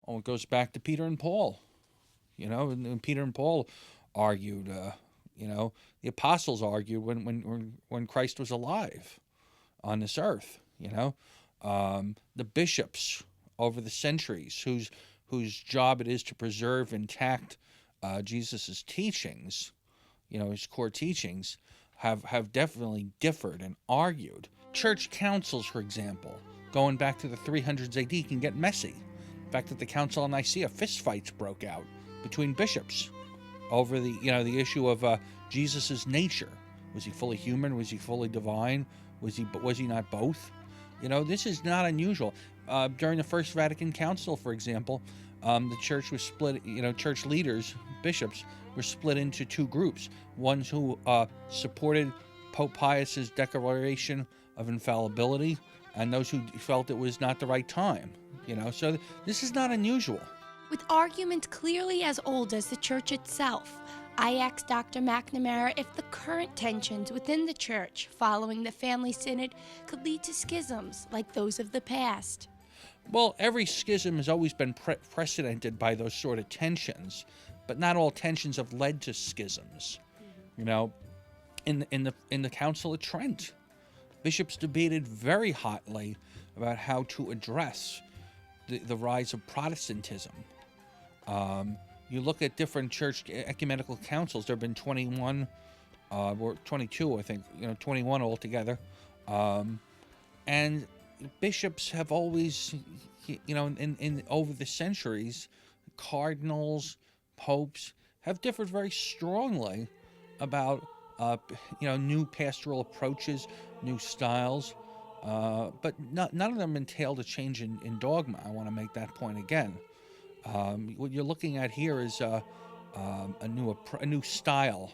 Oh, it goes back to Peter and Paul. And Peter and Paul argued. The apostles argued when Christ was alive on this earth. The bishops over the centuries, whose job it is to preserve intact Jesus's teachings, his core teachings, have definitely differed and argued. Church councils, for example, going back to the 300s AD, can get messy. In fact, at the Council of Nicaea, fistfights broke out between bishops over the issue of Jesus's nature. Was he fully human? Was he fully divine? Was he not both? This is not unusual. During the First Vatican Council, for example, the church was split. Church leaders, bishops, were split into two groups: ones who supported Pope Pius's declaration of infallibility, and those who felt it was not the right time. So this is not unusual. With arguments clearly as old as the church itself, I asked Dr. McNamara if the current tensions within the church following the family synod could lead to schisms like those of the past. Well, every schism has always been precedented by those sort of tensions, but not all tensions have led to schisms. In the Council of Trent, bishops debated very hotly about how to address the rise of Protestantism. You look at different church ecumenical councils. There have been 21, or 22, I think. 21 altogether, and bishops have always, in over the centuries, cardinals, popes have differed very strongly about new pastoral approaches, new styles, but none of them entailed a change in dogma. I want to make that point again. What you're looking at here is a new style.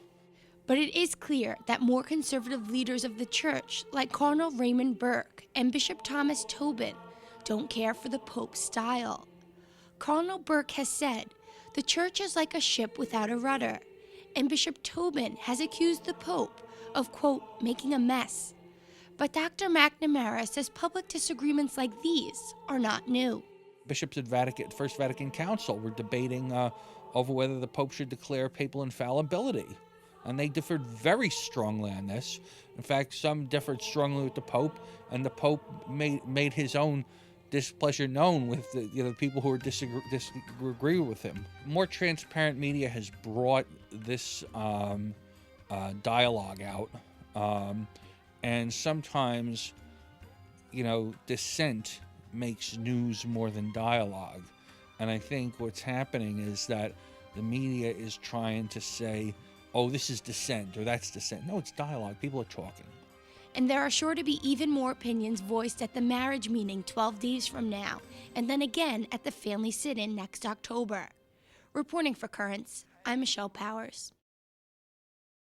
But it is clear that more conservative leaders of the church, like Cardinal Raymond Burke and Bishop Thomas Tobin, don't care for the Pope's style. Cardinal Burke has said, "The church is like a ship without a rudder," and Bishop Tobin has accused the Pope of, quote, making a mess. But Dr. McNamara says public disagreements like these are not new. Bishops at First Vatican Council were debating over whether the Pope should declare papal infallibility, and they differed very strongly on this. In fact, some differed strongly with the Pope, and the Pope made his own displeasure known with the people who disagree with him. More transparent media has brought this dialogue out, and sometimes, dissent makes news more than dialogue. And I think what's happening is that the media is trying to say, oh, this is dissent or that's dissent. No, it's dialogue. People are talking. And there are sure to be even more opinions voiced at the marriage meeting 12 days from now, and then again at the family sit-in next October. Reporting for Currents, I'm Michelle Powers.